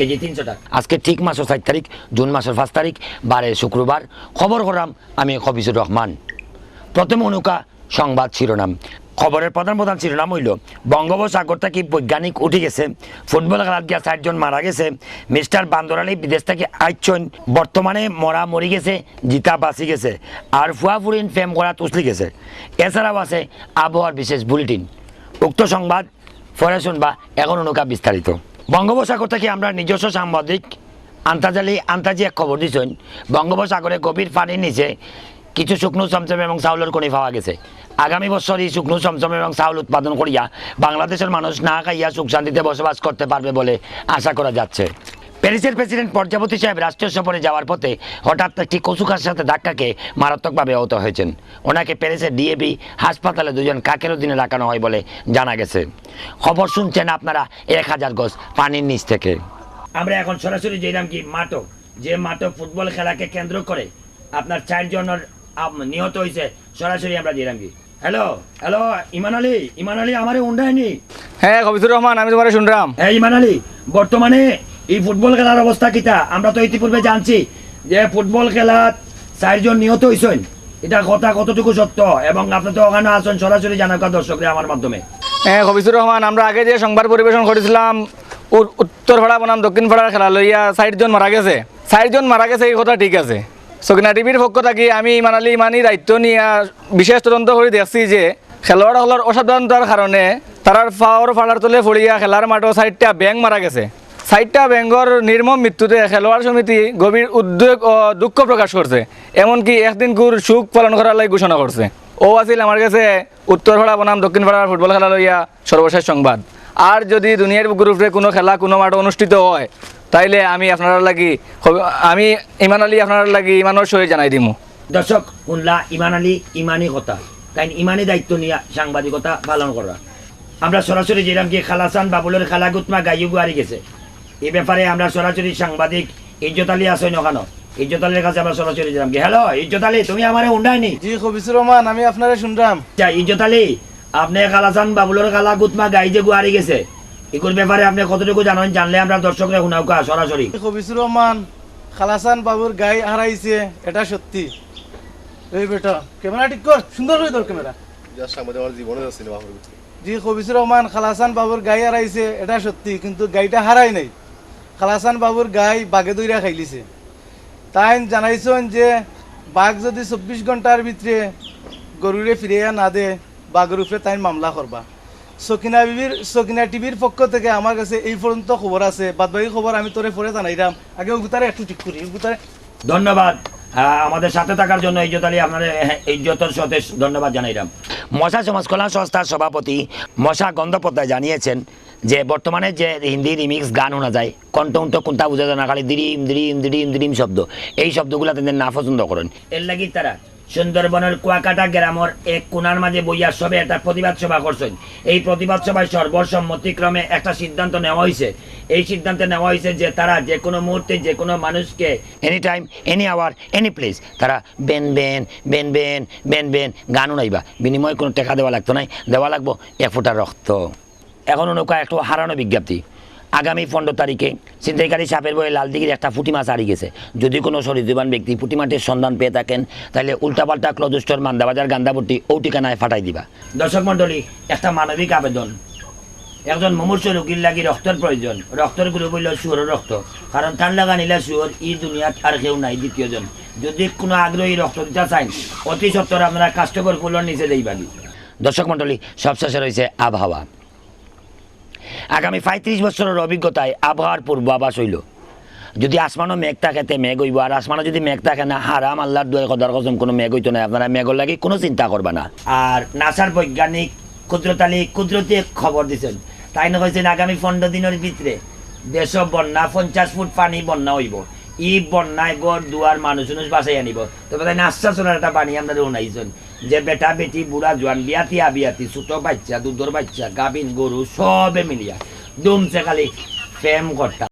KG 300 টাকা। আজকে ঠিক মাসের 4 তারিখ, জুন মাসের 5 তারিখ, বারে শুক্রবার। খবর করাম আমি খবিজুর রহমান। প্রথম অনুকা সংবাদ শিরোনাম। খবরের প্রধান শিরোনাম হইল বঙ্গোপসাগর থেকে বৈজ্ঞানিক উঠে গেছে, ফুটবল খেলার গিয়া 4 জন মারা গেছে, মিস্টার বান্দরালি বিদেশ থেকে আইছন, বর্তমানে মরি গেছে, জিতা বাঁচি গেছে, আর ফুয়াফুরিন ফেম করা তুসলি গেছে। এছাড়াও আছে আবহাওয়ার বিশেষ বুলেটিন। উক্ত সংবাদ পরে শুনবা, এখন অনুকা বিস্তারিত। বঙ্গোপসাগর থেকে আমরা নিজস্ব সাংবাদিক আন্তাজি এক খবর দিচ্ছেন, বঙ্গোপসাগরে গভীর পানির নিচে কিছু শুকনো চমচম এবং চাউলের খনি পাওয়া গেছে। আগামী বছর এই শুকনো চমচম এবং চাউল উৎপাদন করিয়া বাংলাদেশের মানুষ না খাইয়া সুখ শান্তিতে বসবাস করতে পারবে বলে আশা করা যাচ্ছে। প্যারিসের প্রেসিডেন্ট পর্যাবতী সাহেব রাষ্ট্রীয় সফরে যাওয়ার পথে হঠাৎ একটি কচুকার সাথে ধাক্কাকে মারাত্মকভাবে আহত হয়েছেন। ওনাকে প্যারিসের ডিএবি হাসপাতালে 2 জন কাকের অধীনে রাখানো হয় বলে জানা গেছে। খবর শুনছেন আপনারা 1000 গজ পানির নিচ থেকে। আমরা এখন সরাসরি যেলাম কি মাঠক, যে মাঠক ফুটবল খেলাকে কেন্দ্র করে আপনার 4 জনের নিহত হয়েছে, সরাসরি আমরা যেলাম কি। হ্যালো ইমান আলী আমারে উন্ডায়নি। হ্যাঁ খবিজুর রহমান, আমি তোমারে শুনলাম। হ্যাঁ ইমান আলী, বর্তমানে এই ফুটবল খেলার অবস্থা কিটা? আমরা তো ইতিপূর্বে জানছি যে ফুটবল খেলাত 4 জন নিহত হয়েছেন, এটা কথা কতটুকু সত্য? এবং আপনি তো ওখানে আছেন, সরাসরি জানাকা দর্শকরা আমার মাধ্যমে। হ্যাঁ খবিজুর রহমান, আমরা আগে যে সংবাদ পরিবেশন করেছিলাম উত্তর পাড়া বনাম দক্ষিণ পাড়ার খেলা লইয়া 4 জন মারা গেছে, 4 জন মারা গেছে, এই কথা ঠিক আছে। সকিনা টিভির পক্ষ থাকি আমি ইমান আলী ইমানি দায়িত্ব নিয়ে বিশেষ তদন্ত করে দেখছি যে খেলোয়াড়গুলোর অসাবধানতার কারণে তারার পাওয়ার ফাড়ার তলে ফড়িয়া খেলার মাঠও 4টা ব্যাঙ মারা গেছে। 4টা ব্যাঙর নির্মম মৃত্যুতে খেলোয়াড় সমিতি গভীর উদ্বেগ ও দুঃখ প্রকাশ করছে, এমনকি একদিন গুর সুখ পালন করার লাগে ঘোষণা করছে। ও আছিল আমার কাছে উত্তর পাড়া বনাম দক্ষিণ পাড়ার ফুটবল খেলা লইয়া সর্বশেষ সংবাদ। আর যদি দুনিয়ার গ্রুপে কোনো খেলা কোনো মাঠ অনুষ্ঠিত হয়, তাইলে আমি ইমান আলী আপনার লাগি ইমানের সহি জানাই দিমু। দর্শক শুনলা ইমান আলী ইমানি কথা, তাই ইমানি দায়িত্ব নিয়ে সাংবাদিকতা পালন করা। আমরা সরাসরি যেরাম কি খালাসান বাবুলের খেলা গুতমা গাইয়ু গুয়ারি গেছে, এই ব্যাপারে আমরা সরাসরি সাংবাদিক ইজ্জত আলী আসেন ওখানে, ইজ্জত আলীর কাছে আমরা সরাসরি যেলাম কি। হ্যালো ইজ্জত আলী, তুমি আমারে উন্ডায়নি? জি খবিজুর রহমান, আমি আপনারে শুনলাম। ইজ্জত আলী, আপনি খালাসান বাবুলের খেলা গুতমা গাই যে গুয়ারি গেছে, এগুলোর ব্যাপারে আপনি কতটুকু জানেন? জানলে আমরা দর্শকরা শুনাও কা সরাসরি। খবিজুর রহমান, খালাসান বাবুর গাই হারাইছে, এটা সত্যি। এই বেটা ক্যামেরা ঠিক কর, সুন্দর করে তোর ক্যামেরা। জি খবিজুর রহমান, খালাসান বাবুর গাই হারাইছে, এটা সত্যি, কিন্তু গাইটা হারাই নাই। খালাসান বাবুর গাই বাঘে দইরা খাইলিছে। তাই জানাইছেন যে বাঘ যদি 24 ঘন্টার ভিতরে গরুরে ফিরিয়া না দে, বাঘের উপরে তাই মামলা করবা। সকিনা টিভির পক্ষ থেকে আমার কাছে এই পর্যন্ত খবর আছে, বাদবাকি খবর আমি তোরে পরে জানাইলাম। আগে উগুতারে একটু ঠিক করি। উগুতারে ধন্যবাদ আমাদের সাথে থাকার জন্য ইজ্জত আলী, আপনার ইজ্জতের সাথে ধন্যবাদ জানাইলাম। মশা সমাজ কল্যাণ সংস্থার সভাপতি মশা গন্ধপদ্দায় জানিয়েছেন যে বর্তমানে যে হিন্দি রিমিক্স গান শোনা যায়, কণ্ঠ কোনটা বোঝা যায় না, খালি দিরিম দিরিম দিরিম দিরিম শব্দ, এই শব্দগুলো তাদের না পছন্দ করেন। এর লাগি তারা সুন্দরবনের কুয়াকাটা গ্রামের এক কোনার মাঝে বইয়া সবে একটা প্রতিবাদ সভা করছেন। এই প্রতিবাদ সভায় সর্বসম্মতিক্রমে একটা সিদ্ধান্ত নেওয়া হয়েছে। এই সিদ্ধান্ত নেওয়া হয়েছে যে তারা যে কোনো মুহূর্তে যে কোনো মানুষকে any time any hour any place তারা বেন বেন বেন বেন বেন বেন গান উনাইবা, বিনিময়ে কোনো টাকা দেওয়া লাগতো নাই, দেওয়া লাগবো 1 ফোঁটা রক্ত। এখন নৌকা একটু হারানো বিজ্ঞপ্তি, আগামী 15 তারিখে ছিনতাইকারী সাপের বয়ে লালদিঘির একটা পুঁটি মাছ হারিয়ে গেছে। যদি কোনো সরিদুবান ব্যক্তি পুঁটি মাছের সন্ধান পেয়ে থাকেন, তাহলে উল্টাপাল্টা ক্লথ স্টোর, মান্দাবাজার, গান্ধাপট্টি ও ঠিকানায় ফাটাই দিবা। দর্শক মণ্ডলী, একটা মানবিক আবেদন, একজন মুমূর্ষ রোগীর লাগি রক্তের প্রয়োজন। রক্তের গ্রুপ হইল শুয়োরের রক্ত, কারণ তার লাগা নিলে শুয়োর এই দুনিয়াত আর কেউ নাই দ্বিতীয়জন। যদি কোনো আগ্রহী রক্ত দিতে চান, অতি সত্তর আপনারা কাস্টকর কুলোর নিচে দেইবাগি। দর্শক মণ্ডলী, সবশেষে রয়েছে আবহাওয়া। আগামী 35 বছরের অভিজ্ঞতায় আবহাওয়ার পূর্বাভাস হইল, যদি আসমানও মেঘ থাকেতে মেঘ হইব, আর আসমানও যদি মেঘ থাকে না, হারাম আল্লাহর দুয়ার কদার কসম কোনো মেঘ হইতো না। আপনারা মেঘর লাগে কোনো চিন্তা করবা না। আর নাসার বৈজ্ঞানিক কুদরতি খবর দিচ্ছেন, তাই না হয়েছেন আগামী 15 দিনের ভিতরে দেশ বন্যা, 50 ফুট পানি বন্যা হইব। ই বন্যায় গড় দুয়ার মানুষ বাসাই আনিব। তবে তাই নাস্তা চলার একটা বাণী আমরা উনাইছেন যে বেটা বেটি বুড়া জোয়ান বিয়াতি আবিয়াতি ছোট বাচ্চা দুধর বাচ্চা গাভিন গরু সবে মিলিয়া দুমছে খালি প্রেম করতা।